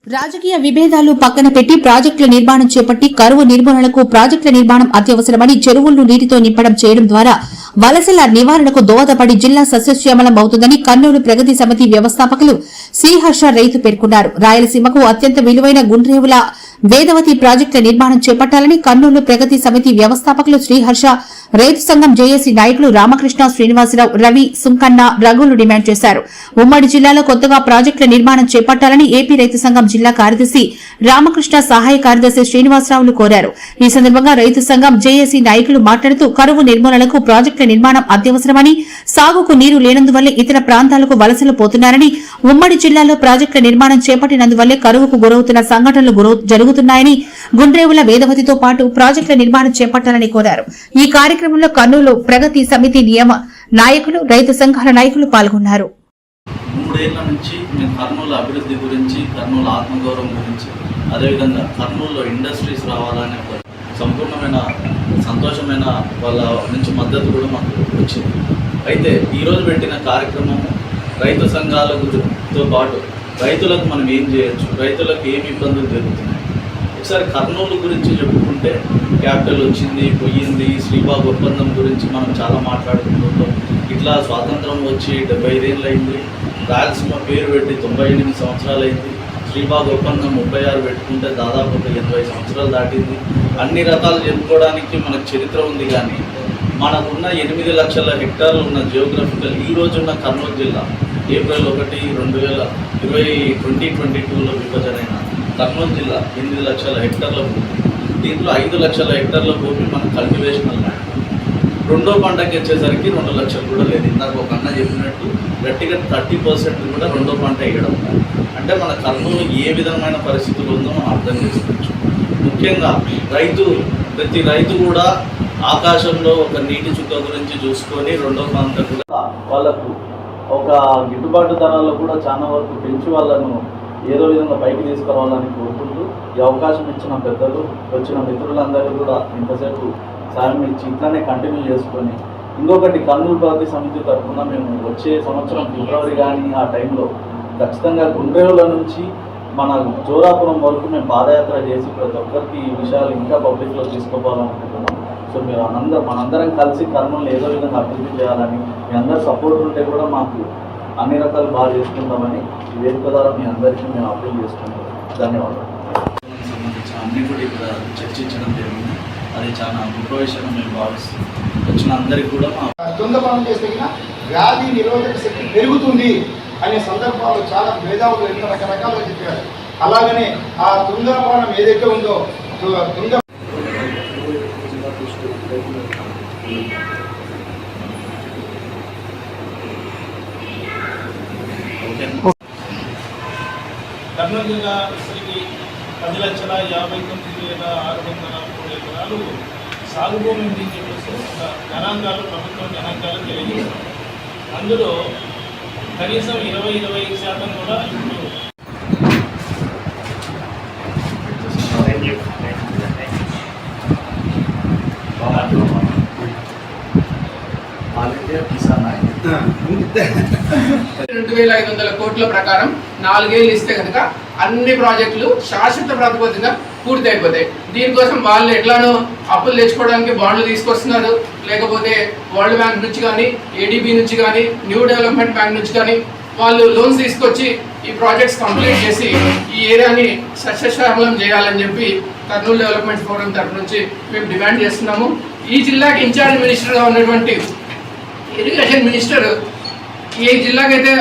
రాజకీయ విభేదాలు పక్కన పెట్టి ప్రాజెక్టుల నిర్మాణం చేపట్టి కరువు నిర్మూలనకు ప్రాజెక్టుల నిర్మాణం అత్యవసరమని చెరువులను నీటితో నింపడం చేయడం ద్వారా వలసల నివారణకు దోహదపడి జిల్లా సస్యశ్యామలం అవుతుందని కర్నూలు ప్రగతి సమితి వ్యవస్థాపకులు శ్రీహర్ష రైతు పేర్కొన్నారు. రాయలసీమకు అత్యంత విలువైన గుండ్రేవుల వేదవతి ప్రాజెక్టుల నిర్మాణం చేపట్టాలని కర్నూలు ప్రగతి సమితి వ్యవస్థాపకులు శ్రీహర్ష రైతు సంఘం జేఏసీ నాయకులు రామకృష్ణ, శ్రీనివాసరావు, రవి, సుంకన్న, రఘులు డిమాండ్ చేశారు. ఉమ్మడి జిల్లాలో కొత్తగా ప్రాజెక్టుల నిర్మాణం చేపట్టాలని ఏపీ రైతు సంఘం జిల్లా కార్యదర్శి రామకృష్ణ, సహాయ కార్యదర్శి శ్రీనివాసరావులు కోరారు. ఈ సందర్భంగా రైతు సంఘం జేఏసీ నాయకులు మాట్లాడుతూ కరువు నిర్మూలనకు ప్రాజెక్టుల నిర్మాణం అత్యవసరమని, సాగుకు నీరు లేనందువల్లే ఇతర ప్రాంతాలకు వలసలు పోతున్నారని, ఉమ్మడి జిల్లాలో ప్రాజెక్టుల నిర్మాణం చేపట్టినందువల్లే కరువుకు గురవుతున్న సంఘటనలు జరుగుతున్నాయని, గుండ్రేవుల వేదవతితో పాటు ప్రాజెక్టుల నిర్మాణం చేపట్టాలని కోరారు. ఈ కార్యక్రమంలో కర్నూలు ప్రగతి సమితి నియమ నాయకులు, రైతు సంఘాల నాయకులు పాల్గొన్నారు. 3 ఏళ్ల నుంచి మేము కర్నూలు అభివృద్ధి గురించి, కర్నూలు ఆత్మగౌరవం గురించి, అదేవిధంగా కర్నూలులో ఇండస్ట్రీస్ రావాలనే ఒక సంపూర్ణమైన సంతోషమైన వాళ్ళ నుంచి మద్దతు కూడా మాకు వచ్చింది. అయితే ఈరోజు పెట్టిన కార్యక్రమము రైతు సంఘాలతో పాటు రైతులకు మనం ఏం చేయొచ్చు, రైతులకు ఏమి ఇబ్బందులు జరుగుతున్నాయి, ఒకసారి కర్నూలు గురించి చెప్పుకుంటే క్యాపిటల్ వచ్చింది, పోయింది, శ్రీబాగ్ ఒప్పందం గురించి మనం చాలా మాట్లాడుకుంటుంటాం. ఇట్లా స్వాతంత్రం వచ్చి 75 ఏళ్ళు అయింది, రాయలసీమ పేరు పెట్టి 98 సంవత్సరాలు అయింది, శ్రీబాగ్ ఒప్పందం 36 పెట్టుకుంటే దాదాపు 80 సంవత్సరాలు దాటింది. అన్ని రకాలు చెప్పుకోవడానికి మనకు చరిత్ర ఉంది. కానీ మనకున్న 8 లక్షల హెక్టార్లు ఉన్న జియోగ్రఫికల్ ఈ రోజున్న కర్నూలు జిల్లా ఏప్రిల్ 1, 2022లో విభజనైన కర్నూలు జిల్లా 8 లక్షల హెక్టార్ల భూమి. దీంట్లో 5 లక్షల హెక్టార్ల భూమి మన కల్టివేషనల్ ల్యాండ్. రెండో పంటకి వచ్చేసరికి 2 లక్షలు కూడా లేదు. ఇందాక ఒక అన్న చెప్పినట్టు గట్టిగా 30% కూడా రెండో పంట వేయడం. అంటే మన కర్నూలు ఏ విధమైన పరిస్థితులు ఉందో మనం అర్థం చేసుకోవచ్చు. ముఖ్యంగా ప్రతి రైతు కూడా ఆకాశంలో ఒక నీటి చుక్క గురించి చూసుకొని రెండో పంట కూడా వాళ్ళకు ఒక గిట్టుబాటు ధరల్లో కూడా చాలా వరకు పెంచి వాళ్ళను ఏదో విధంగా పైకి తీసుకురావాలని కోరుకుంటూ ఈ అవకాశం ఇచ్చిన పెద్దలు, వచ్చిన మిత్రులందరూ కూడా ఇంతసేపు సాయం ఇచ్చి ఇట్లానే కంటిన్యూ చేసుకొని, ఇంకొకటి కర్నూలు ప్రగతి సమితి తరఫున మేము వచ్చే సంవత్సరం ఫిబ్రవరి కానీ ఆ టైంలో ఖచ్చితంగా గుండ్రేవుల నుంచి మన జోరాపురం వరకు మేము పాదయాత్ర చేసి ప్రతి ఒక్కరికి ఈ విషయాలు ఇంకా పబ్లిక్లో తీసుకోవాలనుకుంటున్నాం. సో మీరు మనందరం కలిసి కర్నూలు ఏదో విధంగా అభివృద్ధి చేయాలని, మీ అందరి సపోర్ట్ ఉంటే కూడా మాకు అన్ని రకాలు బాగా చేసుకుంటామని ఈ వేదిక ద్వారా మీ అందరికీ మేము అప్పీల్ చేసుకుంటాం. ధన్యవాదాలు. సంబంధించిన అన్ని కూడా ఇక్కడ చర్చించడం జరిగింది. అది చాలా గొప్ప విషయం మేము భావిస్తున్నాం. వచ్చిన అందరికీ కూడా దుందపానం చేస్తే వ్యాధి నిరోధక శక్తి పెరుగుతుంది అనే సందర్భాలు చాలా మేధావులు ఎన్నో రకరకాలుగా చెప్పారు. అలాగనే ఆ దుందపానం ఏదైతే ఉందో కర్నూలు జిల్లా ఇప్పటికి 10,59,603 ఎకరాలు సాగు భూమి ఉంది అని చెప్పేసి గణాంకాలు, ప్రభుత్వం గణాంకాలు తెలియజేస్తారు. అందులో కనీసం 20-25% కూడా ఇప్పుడు $2,500 కోట్ల ప్రకారం 4 ఏళ్ళు ఇస్తే కనుక అన్ని ప్రాజెక్టులు శాశ్వత ప్రాతిపదికన పూర్తి అయిపోతాయి. దీనికోసం వాళ్ళు ఎట్లానో అప్పులు తెచ్చుకోవడానికి బాండ్లు తీసుకొస్తున్నారు, లేకపోతే వరల్డ్ బ్యాంక్ నుంచి కానీ, ఏడీబీ నుంచి కానీ, న్యూ డెవలప్మెంట్ బ్యాంక్ నుంచి కానీ వాళ్ళు లోన్స్ తీసుకొచ్చి ఈ ప్రాజెక్ట్స్ కంప్లీట్ చేసి ఈ ఏరియాని సస్యశ్యామలం చేయాలని చెప్పి కర్నూలు డెవలప్మెంట్ ఫోరం తరఫు నుంచి మేము డిమాండ్ చేస్తున్నాము. ఈ జిల్లాకి ఇన్ఛార్జ్ మినిస్టర్గా ఉన్నటువంటి ఇరిగేషన్ మినిస్టర్ ఏ జిల్లాకైతే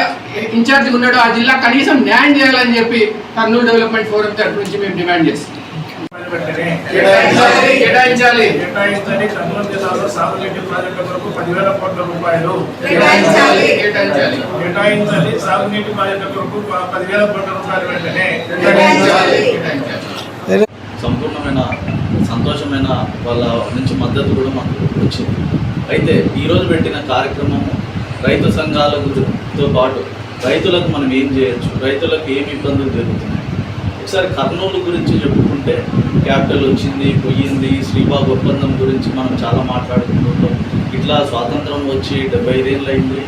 ఇన్ఛార్జ్ ఉన్నాడో ఆ జిల్లా కనీసం న్యాయం చేయాలని చెప్పి కర్నూలు డెవలప్మెంట్ ఫోరం తరఫు నుంచి మేము డిమాండ్ చేస్తున్నాం. కేటాయించాలి. కర్నూలు జిల్లాలో సాగునీటి ప్రాజెక్టుల కొరకు 10,000 కోట్ల రూపాయలు కేటాయించాలి. సాగునీటి ప్రాజెక్టుల కొరకు 10,000 కోట్ల రూపాయలు వెంటనే సంపూర్ణమైన సంతోషమైన వాళ్ళ నుంచి మద్దతు కూడా మాకు వచ్చింది. అయితే ఈరోజు పెట్టిన కార్యక్రమము రైతు సంఘాలతో పాటు రైతులకు మనం ఏం చేయొచ్చు, రైతులకు ఏమి ఇబ్బందులు జరుగుతున్నాయి, ఒకసారి కర్నూలు గురించి చెప్పుకుంటే క్యాపిటల్ వచ్చింది, పోయింది, శ్రీబాగ్ ఒప్పందం గురించి మనం చాలా మాట్లాడుకుంటుంటాం. ఇట్లా స్వాతంత్రం వచ్చి 75 ఏళ్ళు అయింది,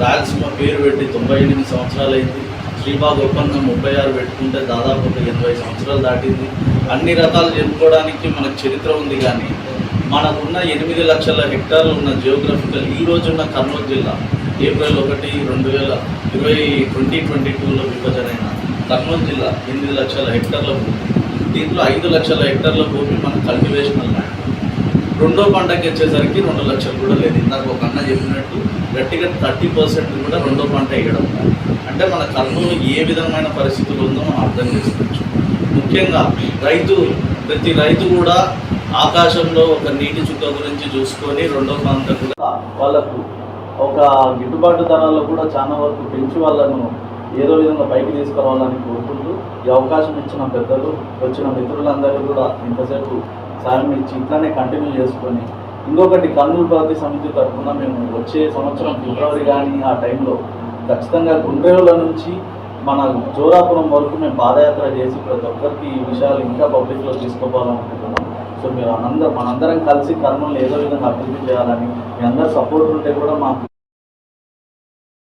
రాయలసీమ పేరు పెట్టి 98 సంవత్సరాలు అయింది, శ్రీబాగ్ ఒప్పందం 36 పెట్టుకుంటే దాదాపు ఒక 80 సంవత్సరాలు దాటింది. అన్ని రకాలు చెప్పుకోవడానికి మనకు చరిత్ర ఉంది, కానీ మనకున్న 8 లక్షల హెక్టార్లు ఉన్న జియోగ్రఫికల్ ఈ రోజున్న కర్నూలు జిల్లా ఏప్రిల్ 1, 2022లో విభజనైన కర్నూలు జిల్లా 8 లక్షల హెక్టార్ల భూమి. దీంట్లో 5 లక్షల హెక్టార్ల భూమి మన కల్టివేషనల్ ల్యాండ్. రెండో పంటకి వచ్చేసరికి 2 లక్షలు కూడా లేదు. ఇందాక ఒక అన్న చెప్పినట్టు గట్టిగా 30% కూడా రెండో పంట వేయడం. అంటే మన కర్నూలు ఏ విధమైన పరిస్థితులు ఉందో మనం అర్థం చేసుకోవచ్చు. ముఖ్యంగా ప్రతి రైతు కూడా ఆకాశంలో ఒక నీటి చుక్క గురించి చూసుకొని రెండో పంట కూడా వాళ్ళకు ఒక గిట్టుబాటు ధరల్లో కూడా చాలా వరకు పెంచి వాళ్ళను ఏదో విధంగా పైకి తీసుకురావాలని కోరుకుంటూ ఈ అవకాశం ఇచ్చిన పెద్దలు, వచ్చిన మిత్రులందరూ కూడా ఇంతసేపు సాయం ఇచ్చి ఇట్లానే కంటిన్యూ చేసుకొని, ఇంకొకటి కర్నూలు ప్రగతి సమితి తరఫున మేము వచ్చే సంవత్సరం ఫిబ్రవరి కానీ ఆ టైంలో ఖచ్చితంగా గుండ్రేవుల నుంచి మన జోరాపురం వరకు మేము పాదయాత్ర చేసి ప్రతి ఒక్కరికి ఈ విషయాలు ఇంకా పబ్లిక్లో తీసుకోవాలనుకుంటున్నాం. సో మీరు మనందరం కలిసి కర్నూలు ఏదో విధంగా అభివృద్ధి చేయాలని మీ అందరు సపోర్ట్ ఉంటే కూడా మాకు